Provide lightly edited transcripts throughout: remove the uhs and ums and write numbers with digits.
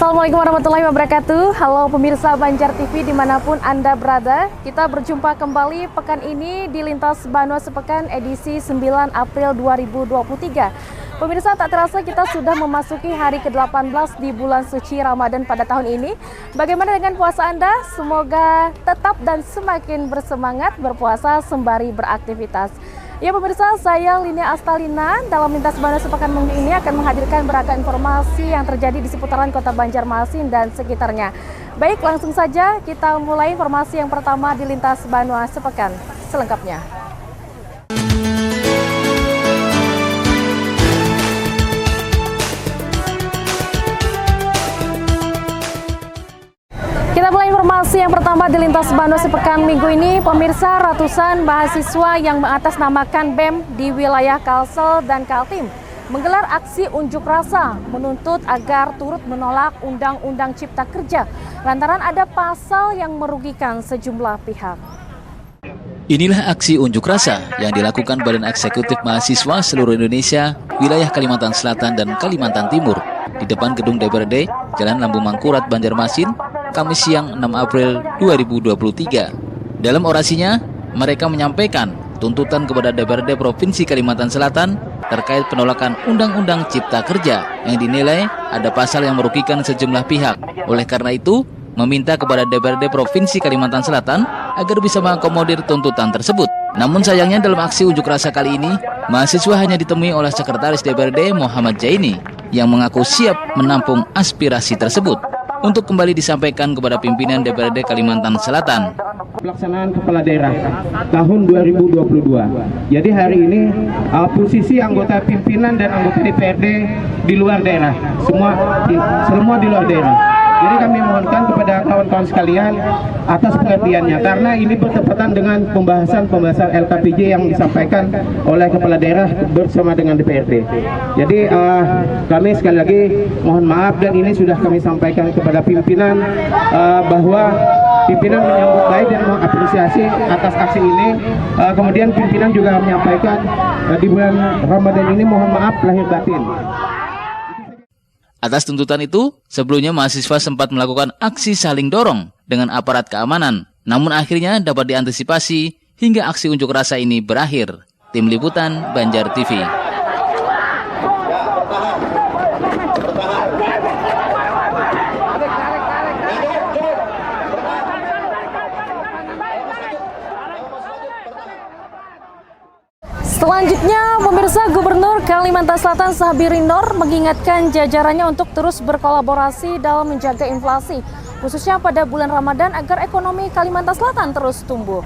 Assalamualaikum warahmatullahi wabarakatuh. Halo pemirsa Banjar TV dimanapun Anda berada. Kita berjumpa kembali pekan ini di Lintas Banua Sepekan edisi 9 April 2023. Pemirsa, tak terasa kita sudah memasuki hari ke-18 di bulan suci Ramadan pada tahun ini. Bagaimana dengan puasa Anda? Semoga tetap dan semakin bersemangat berpuasa sembari beraktivitas. Ya pemirsa, saya Linia Astalina dalam Lintas Banua Sepekan minggu ini akan menghadirkan beragam informasi yang terjadi di seputaran kota Banjarmasin dan sekitarnya. Baik, langsung saja kita mulai informasi yang pertama di Lintas Banua Sepekan selengkapnya. Kita mulai informasi yang pertama di Lintas Banua Sepekan minggu ini. Pemirsa, ratusan mahasiswa yang mengatasnamakan BEM di wilayah Kalsel dan Kaltim menggelar aksi unjuk rasa menuntut agar turut menolak Undang-Undang Cipta Kerja lantaran ada pasal yang merugikan sejumlah pihak. Inilah aksi unjuk rasa yang dilakukan Badan Eksekutif Mahasiswa seluruh Indonesia, wilayah Kalimantan Selatan dan Kalimantan Timur di depan gedung DPRD, Jalan Lambung Mangkurat, Banjarmasin, Kamis siang 6 April 2023. Dalam orasinya, mereka menyampaikan tuntutan kepada DPRD Provinsi Kalimantan Selatan terkait penolakan Undang-Undang Cipta Kerja yang dinilai ada pasal yang merugikan sejumlah pihak. Oleh karena itu, meminta kepada DPRD Provinsi Kalimantan Selatan agar bisa mengakomodir tuntutan tersebut. Namun sayangnya dalam aksi unjuk rasa kali ini, mahasiswa hanya ditemui oleh Sekretaris DPRD Muhammad Jaini yang mengaku siap menampung aspirasi tersebut untuk kembali disampaikan kepada pimpinan DPRD Kalimantan Selatan. Pelaksanaan kepala daerah tahun 2022. Jadi hari ini posisi anggota pimpinan dan anggota DPRD di luar daerah, semua di luar daerah. Jadi kami mohonkan kepada kawan-kawan sekalian atas pengertiannya, karena ini bertepatan dengan pembahasan LKPJ yang disampaikan oleh kepala daerah bersama dengan DPRD. Jadi kami sekali lagi mohon maaf, dan ini sudah kami sampaikan kepada pimpinan bahwa pimpinan menyambut baik dan mengapresiasi atas aksi ini. Kemudian pimpinan juga menyampaikan di bulan Ramadan ini mohon maaf lahir batin. Atas tuntutan itu, sebelumnya mahasiswa sempat melakukan aksi saling dorong dengan aparat keamanan. Namun akhirnya dapat diantisipasi hingga aksi unjuk rasa ini berakhir. Tim Liputan Banjar TV. Selanjutnya, pemirsa, Gubernur Kalimantan Selatan Sahbiri Nur mengingatkan jajarannya untuk terus berkolaborasi dalam menjaga inflasi, khususnya pada bulan Ramadan agar ekonomi Kalimantan Selatan terus tumbuh.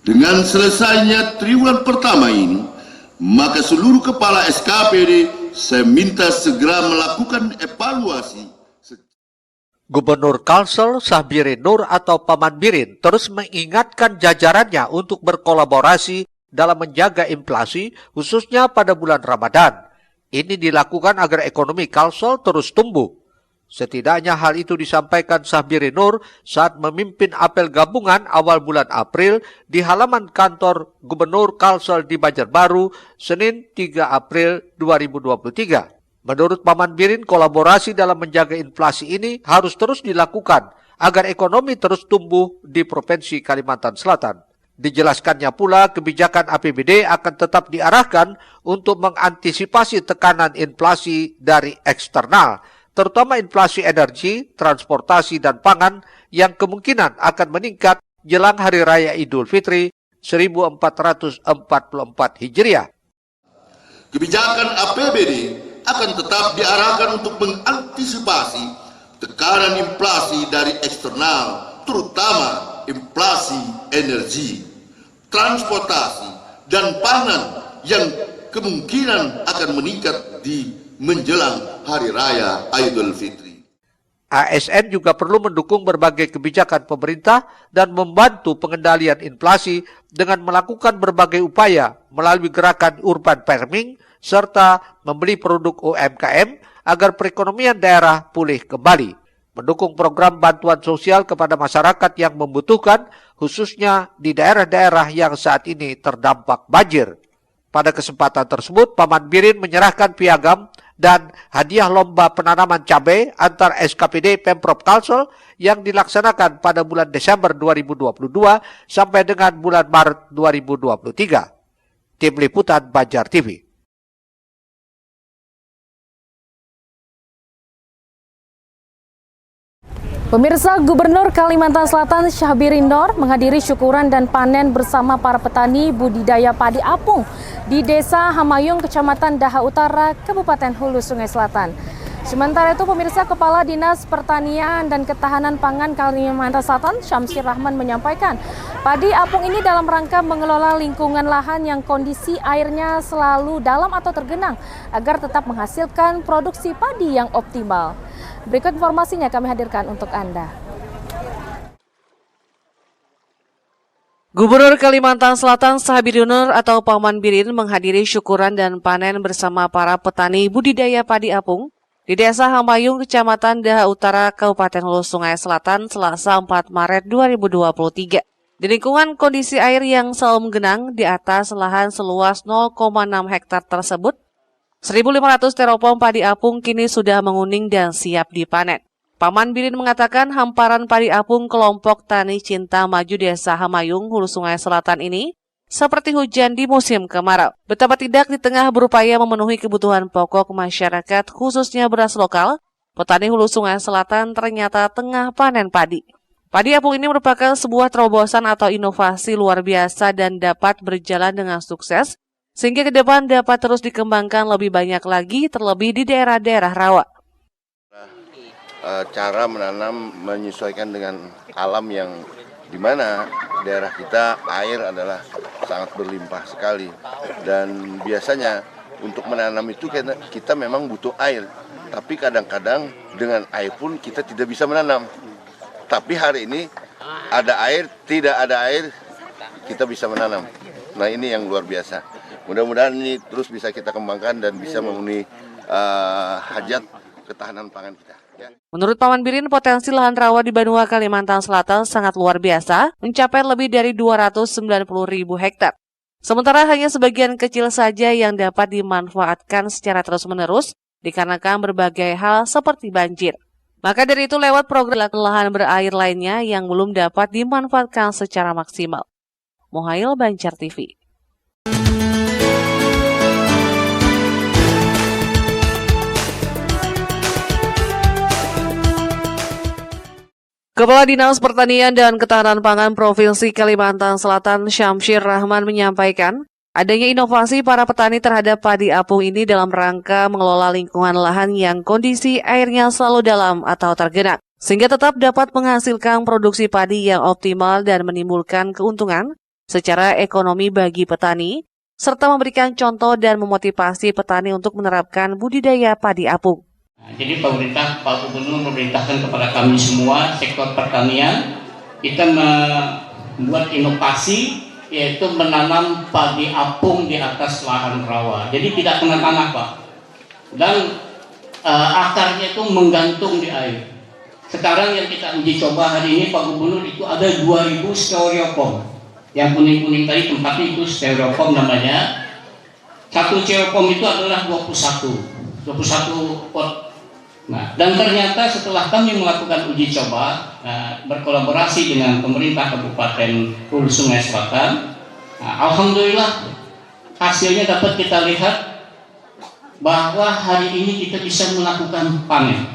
Dengan selesainya triwulan pertama ini, maka seluruh kepala SKPD saya minta segera melakukan evaluasi. Gubernur Kalsel Sahbiri Nur atau Paman Birin terus mengingatkan jajarannya untuk berkolaborasi dalam menjaga inflasi, khususnya pada bulan Ramadan. Ini dilakukan agar ekonomi Kalsel terus tumbuh. Setidaknya hal itu disampaikan Sahbiri Nur saat memimpin apel gabungan awal bulan April di halaman kantor Gubernur Kalsel di Banjarbaru, Senin 3 April 2023. Menurut Paman Birin, kolaborasi dalam menjaga inflasi ini harus terus dilakukan agar ekonomi terus tumbuh di Provinsi Kalimantan Selatan. Dijelaskannya pula, kebijakan APBD akan tetap diarahkan untuk mengantisipasi tekanan inflasi dari eksternal, terutama inflasi energi, transportasi, dan pangan yang kemungkinan akan meningkat jelang Hari Raya Idul Fitri 1444 Hijriah. Kebijakan APBD akan tetap diarahkan untuk mengantisipasi tekanan inflasi dari eksternal, terutama inflasi energi, transportasi, dan pangan yang kemungkinan akan meningkat di menjelang Hari Raya Idul Fitri. ASN juga perlu mendukung berbagai kebijakan pemerintah dan membantu pengendalian inflasi dengan melakukan berbagai upaya melalui gerakan urban farming serta membeli produk UMKM agar perekonomian daerah pulih kembali. Mendukung program bantuan sosial kepada masyarakat yang membutuhkan, khususnya di daerah-daerah yang saat ini terdampak banjir. Pada kesempatan tersebut, Paman Birin menyerahkan piagam dan hadiah lomba penanaman cabai antar SKPD Pemprov Kalsel yang dilaksanakan pada bulan Desember 2022 sampai dengan bulan Maret 2023. Tim Liputan Banjar TV. Pemirsa, Gubernur Kalimantan Selatan Syahbirin Nur menghadiri syukuran dan panen bersama para petani budidaya padi apung di Desa Hamayung, Kecamatan Daha Utara, Kabupaten Hulu Sungai Selatan. Sementara itu, pemirsa, Kepala Dinas Pertanian dan Ketahanan Pangan Kalimantan Selatan, Syamsir Rahman, menyampaikan padi apung ini dalam rangka mengelola lingkungan lahan yang kondisi airnya selalu dalam atau tergenang agar tetap menghasilkan produksi padi yang optimal. Berikut informasinya kami hadirkan untuk Anda. Gubernur Kalimantan Selatan Syahbirin Nur atau Paman Birin menghadiri syukuran dan panen bersama para petani budidaya padi apung di Desa Hamayung, Kecamatan Daha Utara, Kabupaten Hulu Sungai Selatan, Selasa 4 Maret 2023. Di lingkungan kondisi air yang selalu menggenang di atas lahan seluas 0,6 hektar tersebut, 1.500 teropong padi apung kini sudah menguning dan siap dipanen. Paman Birin mengatakan hamparan padi apung kelompok Tani Cinta Maju Desa Hamayung, Hulu Sungai Selatan ini seperti hujan di musim kemarau. Betapa tidak di tengah berupaya memenuhi kebutuhan pokok masyarakat khususnya beras lokal, petani Hulu Sungai Selatan ternyata tengah panen padi. Padi apung ini merupakan sebuah terobosan atau inovasi luar biasa dan dapat berjalan dengan sukses sehingga ke depan dapat terus dikembangkan lebih banyak lagi, terlebih di daerah-daerah rawa. Cara menanam menyesuaikan dengan alam yang di mana daerah kita air adalah sangat berlimpah sekali. Dan biasanya untuk menanam itu kita memang butuh air. Tapi kadang-kadang dengan air pun kita tidak bisa menanam. Tapi hari ini ada air, tidak ada air, kita bisa menanam. Nah, ini yang luar biasa. Mudah-mudahan ini terus bisa kita kembangkan dan bisa memenuhi hajat ketahanan pangan kita. Ya. Menurut Paman Birin, potensi lahan rawa di Banua, Kalimantan Selatan sangat luar biasa, mencapai lebih dari 290.000 hektar. Sementara hanya sebagian kecil saja yang dapat dimanfaatkan secara terus-menerus dikarenakan berbagai hal seperti banjir. Maka dari itu lewat program lahan berair lainnya yang belum dapat dimanfaatkan secara maksimal. Mohail, Banjar TV. Kepala Dinas Pertanian dan Ketahanan Pangan Provinsi Kalimantan Selatan Syamsir Rahman menyampaikan, adanya inovasi para petani terhadap padi apung ini dalam rangka mengelola lingkungan lahan yang kondisi airnya selalu dalam atau tergenang, sehingga tetap dapat menghasilkan produksi padi yang optimal dan menimbulkan keuntungan secara ekonomi bagi petani, serta memberikan contoh dan memotivasi petani untuk menerapkan budidaya padi apung. Jadi pemerintah, Pak Gubernur memerintahkan kepada kami semua sektor pertanian, kita membuat inovasi yaitu menanam padi apung di atas lahan rawa. Jadi tidak kena tanah, Pak. Dan akarnya itu menggantung di air. Sekarang yang kita uji coba hari ini, Pak Gubernur, itu ada 2.000 styrofoam. Yang kuning-kuning tadi tempatnya itu styrofoam namanya. Satu styrofoam itu adalah 21 pot. Nah, dan ternyata setelah kami melakukan uji coba berkolaborasi dengan pemerintah Kabupaten Hulu Sungai Selatan, alhamdulillah hasilnya dapat kita lihat bahwa hari ini kita bisa melakukan panen.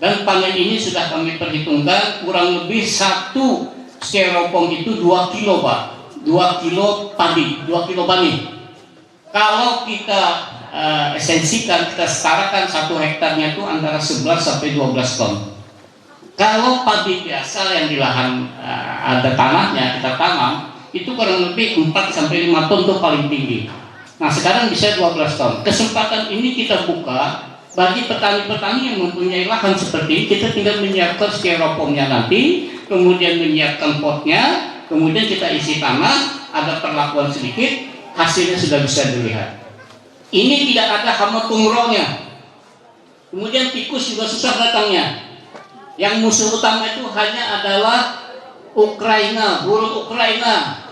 Dan panen ini sudah kami perhitungkan kurang lebih satu styrofoam itu 2 kilo, Pak. 2 kilo padi, 2 kilo padi. Kalau kita esensikan, kita setarakan 1 hektarnya itu antara 11 sampai 12 ton. Kalau padi biasa yang di lahan ada tanahnya kita tanam, itu kurang lebih 4 sampai 5 ton itu paling tinggi. Nah, sekarang bisa 12 ton. Kesempatan ini kita buka bagi petani-petani yang mempunyai lahan seperti ini. Kita tinggal menyiapkan styrofoamnya nanti, kemudian menyiapkan potnya, kemudian kita isi tanah, ada perlakuan sedikit, hasilnya sudah bisa dilihat. Ini tidak ada hama tunggronya. Kemudian tikus juga susah datangnya. Yang musuh utama itu hanya adalah Ukraina, burung Ukraina.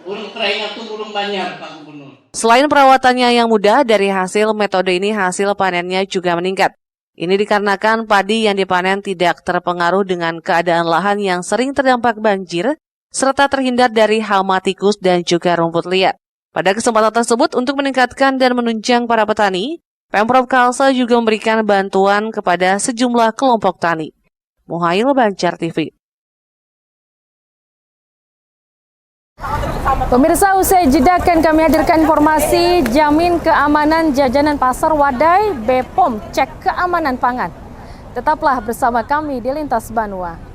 Burung Ukraina itu burung Banjar, Pak Gubernur. Selain perawatannya yang mudah, dari hasil metode ini hasil panennya juga meningkat. Ini dikarenakan padi yang dipanen tidak terpengaruh dengan keadaan lahan yang sering terdampak banjir, serta terhindar dari hama tikus dan juga rumput liar. Pada kesempatan tersebut, untuk meningkatkan dan menunjang para petani, Pemprov Kalsel juga memberikan bantuan kepada sejumlah kelompok tani. Muhail, Banjar TV. Pemirsa, usai jeda akan kami hadirkan informasi jamin keamanan jajanan pasar Wadai, BPOM cek keamanan pangan. Tetaplah bersama kami di Lintas Banua.